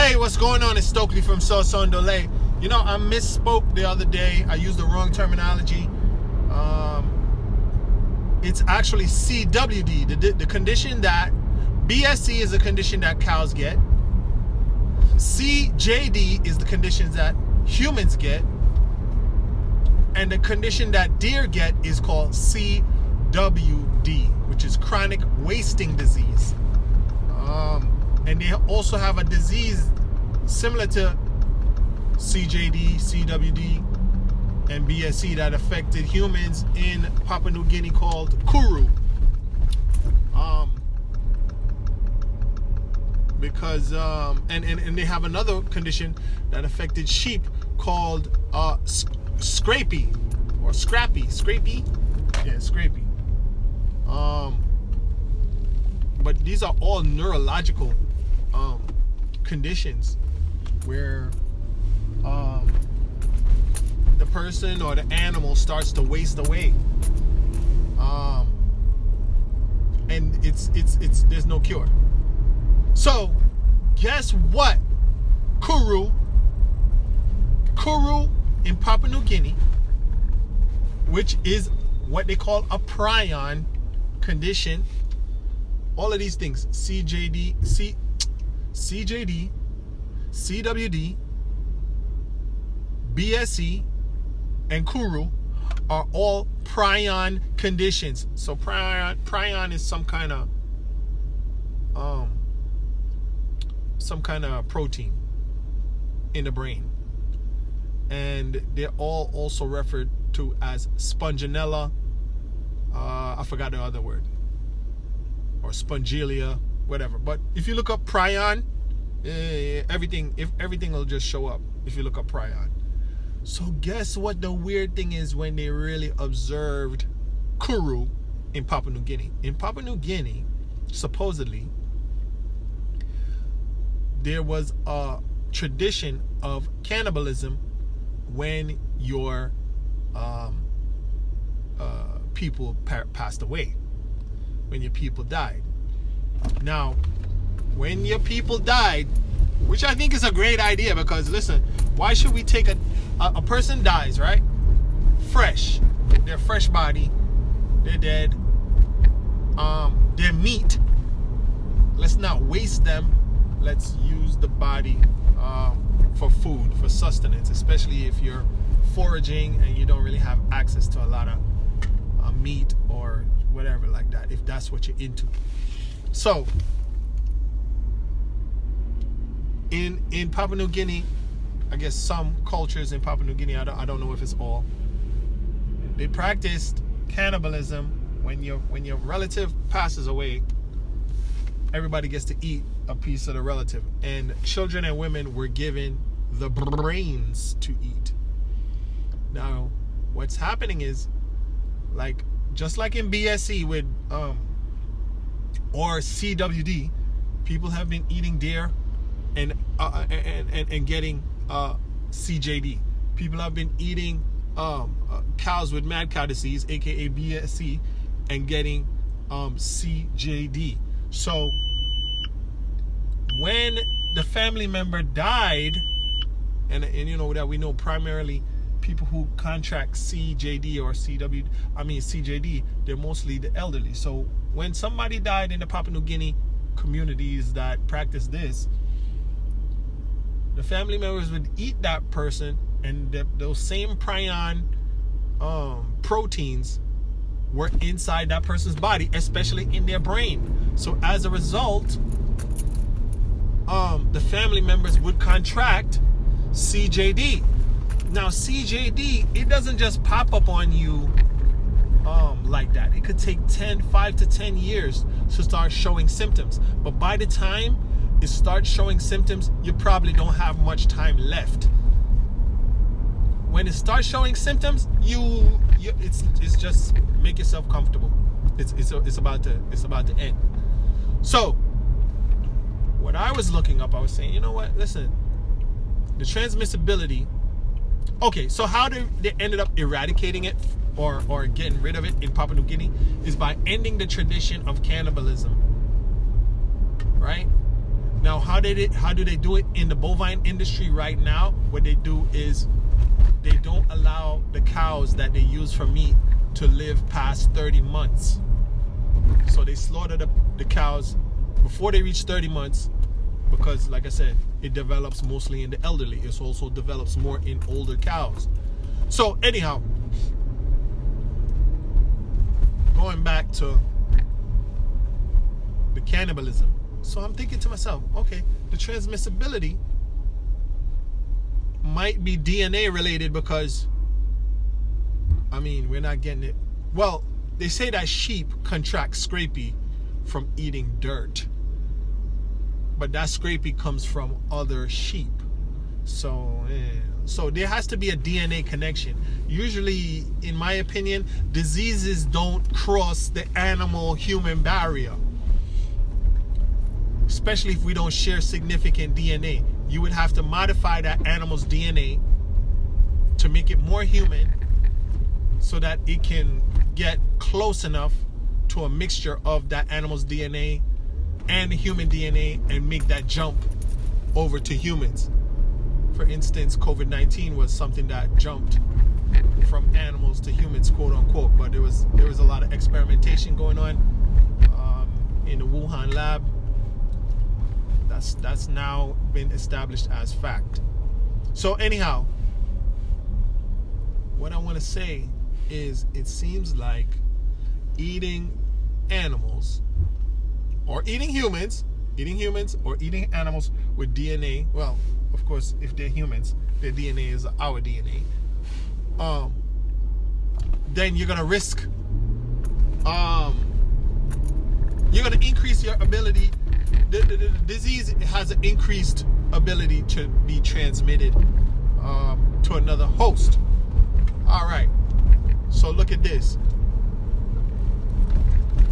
Hey, what's going on? It's Stokely from Sosondole. You know, I misspoke the other day. I used the wrong terminology. It's actually CWD, the condition that BSC is a condition that cows get. CJD is the conditions that humans get. And the condition that deer get is called CWD, which is chronic wasting disease. And they also have a disease similar to CJD, CWD, and BSC that affected humans in Papua New Guinea called Kuru. Because and they have another condition that affected sheep called scrapie or scrappy. Yeah, scrapie. But these are all neurological conditions where the person or the animal starts to waste away, and it's there's no cure. So guess what? Kuru in Papua New Guinea, which is what they call a prion condition. All of these things, CJD, CWD, BSC, and Kuru are all prion conditions. So prion is some kind of protein in the brain, and they're all also referred to as sponginella. I forgot the other word, or spongilia, whatever. But if you look up prion, everything will just show up if you look up prion. So guess what the weird thing is when they really observed Kuru in Papua New Guinea. In Papua New Guinea, supposedly, there was a tradition of cannibalism when your people passed away, when your people died. Now, when your people died, which I think is a great idea, because listen, why should we take a person dies, right? Fresh. Their fresh body. They're dead. Their meat. Let's not waste them. Let's use the body for food, for sustenance, especially if you're foraging and you don't really have access to a lot of meat or whatever like that, if that's what you're into. So in Papua New Guinea, I guess some cultures in Papua New Guinea, I don't know if it's all, they practiced cannibalism. When your relative passes away, everybody gets to eat a piece of the relative, and children and women were given the brains to eat. Now, what's happening is, like, just like in BSC with or CWD, people have been eating deer and getting CJD. People have been eating cows with mad cow disease, aka BSC, and getting CJD. So when the family member died, and you know that we know primarily people who contract CJD or CJD, they're mostly the elderly. So when somebody died in the Papua New Guinea communities that practice this, the family members would eat that person, and those same prion proteins were inside that person's body, especially in their brain. So as a result, the family members would contract CJD. Now CJD, it doesn't just pop up on you like that. It could take 5 to 10 years to start showing symptoms. But by the time it starts showing symptoms, you probably don't have much time left. When it starts showing symptoms, it's just make yourself comfortable. It's about to end. So what I was looking up, I was saying, you know what? Listen, the transmissibility. Okay, so how they ended up eradicating it or getting rid of it in Papua New Guinea is by ending the tradition of cannibalism. Right? Now, how do they do it in the bovine industry right now? What they do is they don't allow the cows that they use for meat to live past 30 months. So they slaughter the cows before they reach 30 months because, like I said, it develops mostly in the elderly. It also develops more in older cows. So anyhow, going back to the cannibalism. So I'm thinking to myself, okay, the transmissibility might be DNA related because, I mean, we're not getting it. Well, they say that sheep contract scrapie from eating dirt. But that scrapie comes from other sheep. So there has to be a DNA connection. Usually, in my opinion, diseases don't cross the animal-human barrier. Especially if we don't share significant DNA. You would have to modify that animal's DNA to make it more human so that it can get close enough to a mixture of that animal's DNA and human DNA and make that jump over to humans. For instance, COVID-19 was something that jumped from animals to humans, quote unquote. But there was a lot of experimentation going on in the Wuhan lab. That's now been established as fact. So anyhow, what I want to say is it seems like eating animals or eating humans or eating animals with DNA, well, of course, if they're humans, their DNA is our DNA, then you're going to risk, you're going to increase your ability. The disease has an increased ability to be transmitted to another host. All right. So look at this.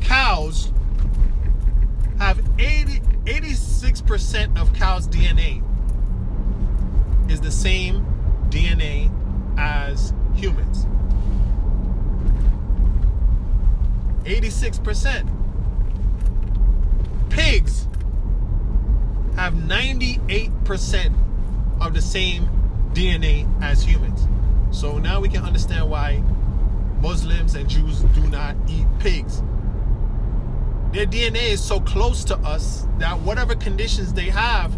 Cows have 86% of cows' DNA is the same DNA as humans. 86%. Pigs have 98% of the same DNA as humans. So now we can understand why Muslims and Jews do not eat pigs. Their DNA is so close to us that whatever conditions they have,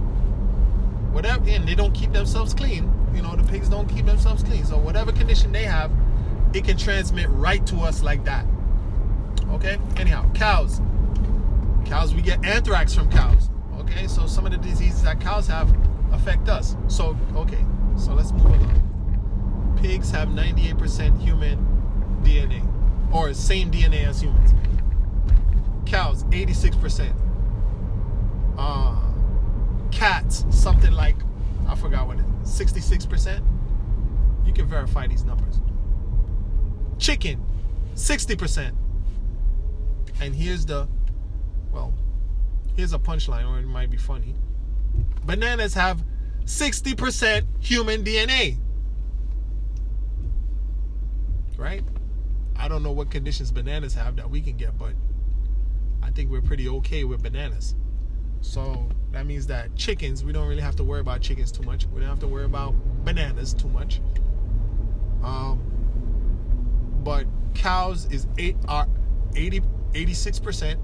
and they don't keep themselves clean. You know, the pigs don't keep themselves clean. So whatever condition they have, it can transmit right to us like that. Okay? Anyhow, cows. Cows, we get anthrax from cows. Okay? So some of the diseases that cows have affect us. So, okay. So let's move along. Pigs have 98% human DNA. Or same DNA as humans. Cows, 86%. Cats, something like, I forgot what it is, 66%. You can verify these numbers. Chicken, 60%. And here's a punchline, or it might be funny. Bananas have 60% human DNA. Right? I don't know what conditions bananas have that we can get, but I think we're pretty okay with bananas. So that means that chickens, we don't really have to worry about chickens too much. We don't have to worry about bananas too much. But cows is 86%.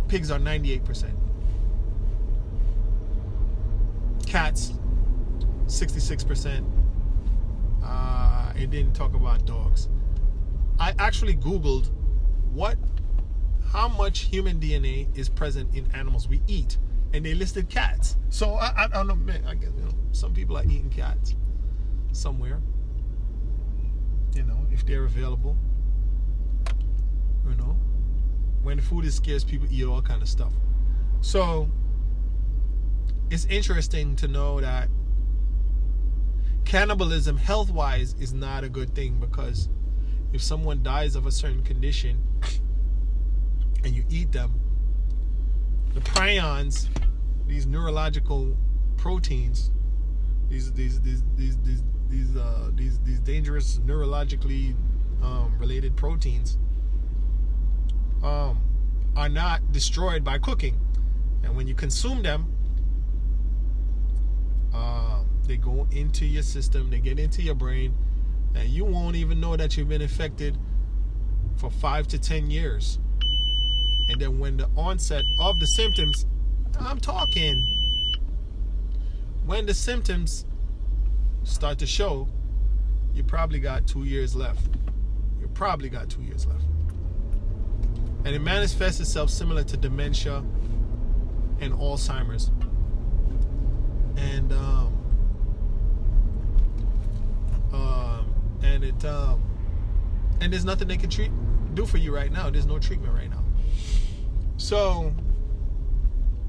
Pigs are 98%. Cats, 66%. It didn't talk about dogs. I actually Googled how much human DNA is present in animals we eat, and they listed cats. So I don't know, man. I guess some people are eating cats somewhere. If they're available. When food is scarce, people eat all kind of stuff. So it's interesting to know that cannibalism, health-wise, is not a good thing, because if someone dies of a certain condition and you eat them, the prions, these neurological proteins, these dangerous neurologically related proteins, are not destroyed by cooking, And when you consume them, they go into your system, they get into your brain, and you won't even know that you've been infected for 5 to 10 years. And then when the onset of the symptoms, when the symptoms start to show, you probably got 2 years left. And it manifests itself similar to dementia and Alzheimer's. And there's nothing they can do for you right now. There's no treatment right now. So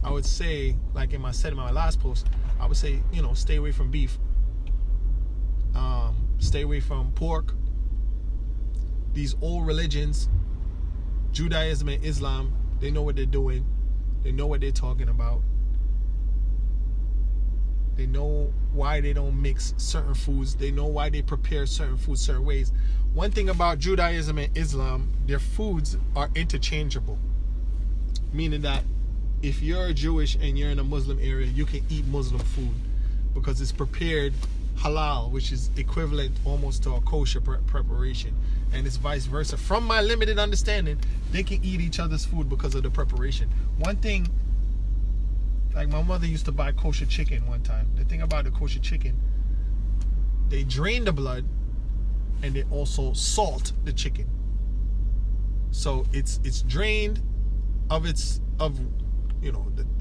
I would say, like I said in my last post, I would say, stay away from beef. Stay away from pork. These old religions, Judaism and Islam, they know what they're doing. They know what they're talking about. They know why they don't mix certain foods. They know why they prepare certain foods certain ways. One thing about Judaism and Islam, their foods are interchangeable. Meaning that if you're Jewish and you're in a Muslim area, you can eat Muslim food because it's prepared halal, which is equivalent almost to a kosher preparation. And it's vice versa. From my limited understanding, they can eat each other's food because of the preparation. One thing, like my mother used to buy kosher chicken one time. The thing about the kosher chicken, they drain the blood and they also salt the chicken. So it's drained of the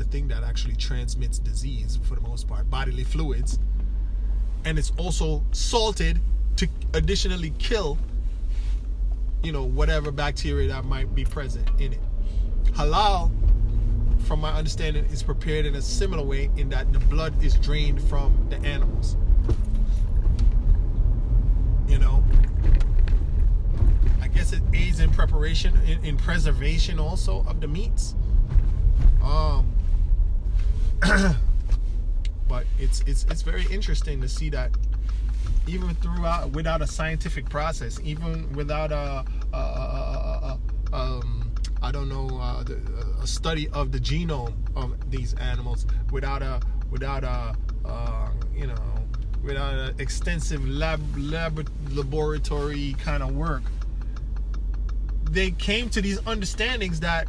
thing that actually transmits disease for the most part, bodily fluids. And it's also salted to additionally kill, whatever bacteria that might be present in it. Halal, from my understanding, is prepared in a similar way in that the blood is drained from the animals. I guess it aids in preparation, in preservation also of the meats. But it's very interesting to see that even without a scientific process, even without a study of the genome of these animals, without extensive laboratory kind of work, they came to these understandings that,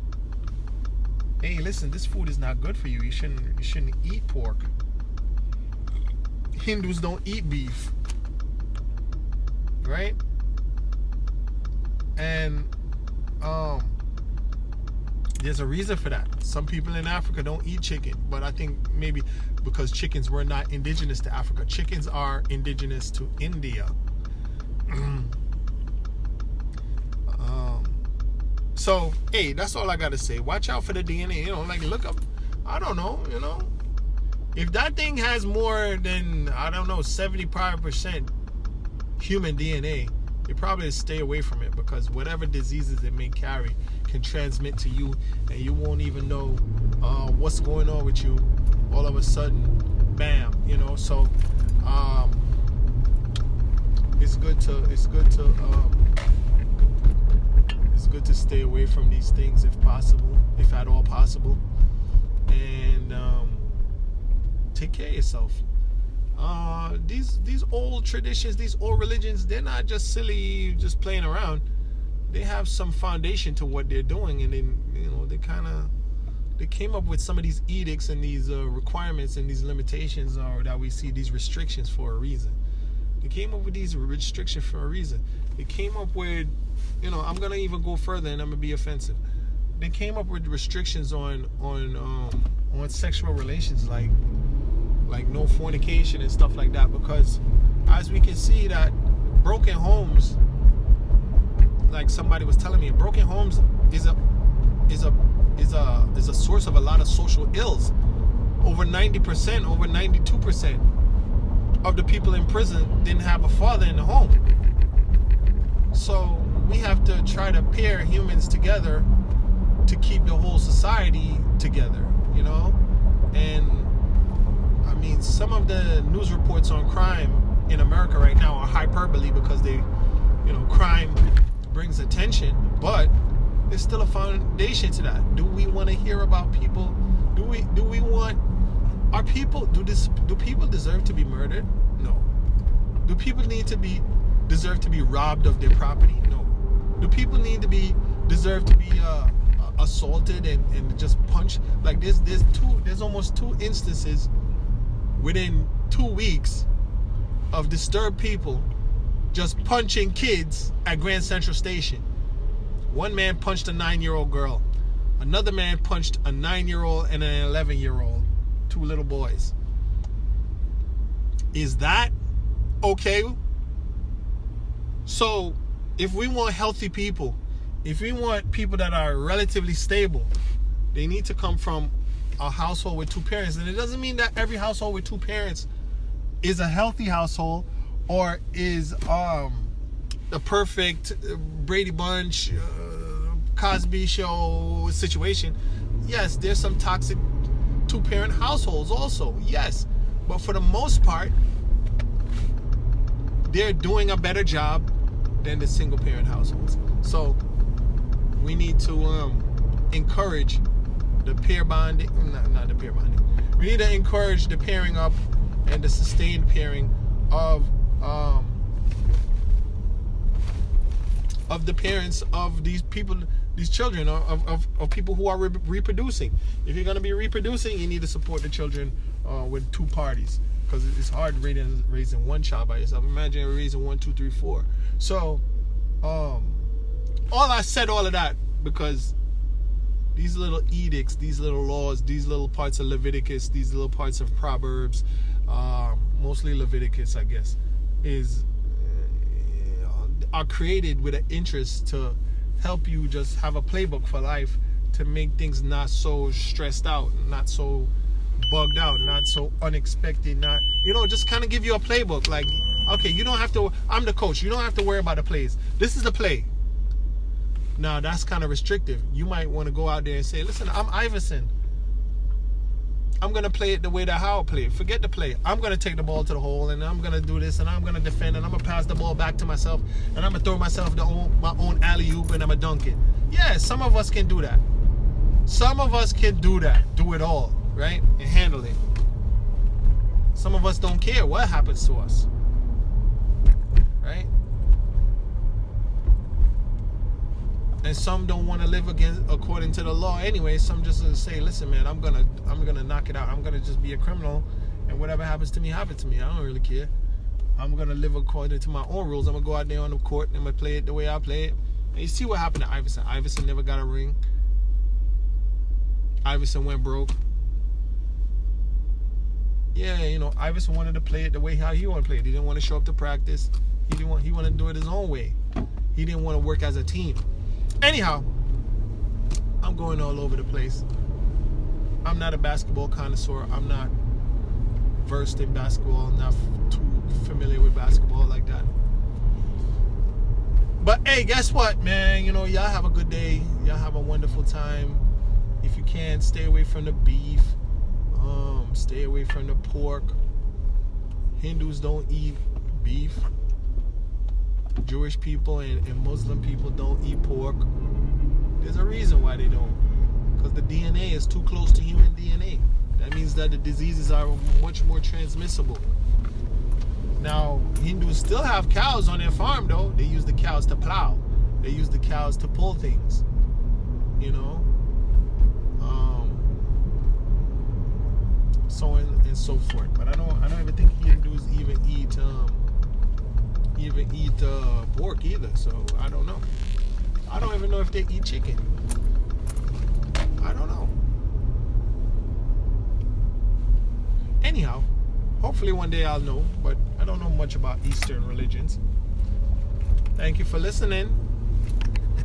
hey, listen, this food is not good for you. You shouldn't eat pork. Hindus don't eat beef, right? And there's a reason for that. Some people in Africa don't eat chicken, but I think maybe because chickens were not indigenous to Africa. Chickens are indigenous to India. So, hey, that's all I gotta say. Watch out for the DNA. Look up. I don't know. If that thing has more than 75% human DNA, you probably stay away from it, because whatever diseases it may carry can transmit to you, and you won't even know what's going on with you. All of a sudden, bam. So it's good to stay away from these things if possible, if at all possible, and take care of yourself. These old traditions, these old religions, they're not just silly, just playing around. They have some foundation to what they're doing, and then they came up with some of these edicts and these requirements and these limitations, or that we see these restrictions for a reason. They came up with these restrictions for a reason. They came up with, I'm gonna even go further and I'm gonna be offensive. They came up with restrictions on sexual relations, like no fornication and stuff like that, because as we can see that broken homes, like somebody was telling me, broken homes is a source of a lot of social ills. Over 90%, over 92% of the people in prison didn't have a father in the home. So we have to try to pair humans together to keep the whole society together, and I mean, some of the news reports on crime in America right now are hyperbole, because crime brings attention, but there's still a foundation to that. Do we want to hear about people Do we want are people do people deserve to be murdered? No. Do people deserve to be robbed of their property? No. Do people deserve to be assaulted and just punched? Like there's almost 2 instances within 2 weeks of disturbed people just punching kids at Grand Central Station. One man punched a 9-year-old girl. Another man punched a 9-year-old and an 11-year-old, 2 little boys. Is that okay? So, if we want healthy people, if we want people that are relatively stable, they need to come from a household with 2 parents. And it doesn't mean that every household with 2 parents is a healthy household or is the perfect Brady Bunch, Cosby Show situation. Yes, there's some toxic 2-parent households also. Yes. But for the most part, they're doing a better job than the single-parent households. So we need to encourage the pair bonding, not the pair bonding. We need to encourage the pairing up and the sustained pairing of the parents of these people, these children, of people who are reproducing. If you're going to be reproducing, you need to support the children with 2 parties, because it's hard raising one child by yourself. Imagine raising 1, 2, 3, 4. So, I said all of that because these little edicts, these little laws, these little parts of Leviticus, these little parts of Proverbs, mostly Leviticus, I guess, are created with an interest to help you just have a playbook for life, to make things not so stressed out, not so bugged out, not so unexpected, not, just kind of give you a playbook. Like, okay, you don't have to, I'm the coach, you don't have to worry about the plays. This is the play. Now, that's kind of restrictive. You might want to go out there and say, listen, I'm Iverson. I'm going to play it the way that Howard played. Forget the play. I'm going to take the ball to the hole, and I'm going to do this, and I'm going to defend, and I'm going to pass the ball back to myself, and I'm going to throw myself my own alley-oop, and I'm going to dunk it. Yeah, some of us can do that. Some of us can do that. Do it all, right? And handle it. Some of us don't care what happens to us. Right? And some don't want to live according to the law anyway. Some just say, listen, man, I'm gonna knock it out. I'm gonna just be a criminal, and whatever happens to me, happens to me. I don't really care. I'm gonna live according to my own rules. I'm gonna go out there on the court and I'm gonna play it the way I play it. And you see what happened to Iverson. Iverson never got a ring. Iverson went broke. Yeah, Iverson wanted to play it the way how he wanted to play it. He didn't want to show up to practice. He wanted to do it his own way. He didn't want to work as a team. Anyhow, I'm going all over the place. I'm not a basketball connoisseur. I'm not versed in basketball. I'm not too familiar with basketball like that. But hey, guess what, man? Y'all have a good day. Y'all have a wonderful time. If you can, stay away from the beef. Stay away from the pork. Hindus don't eat beef. Jewish people and Muslim people don't eat pork. There's a reason why they don't. Because the DNA is too close to human DNA. That means that the diseases are much more transmissible. Now, Hindus still have cows on their farm, though. They use the cows to plow. They use the cows to pull things. So on and so forth. But I don't even think Hindus even eat pork either, so I don't know. I don't even know if they eat chicken. I don't know. Anyhow, hopefully one day I'll know, but I don't know much about Eastern religions. Thank you for listening.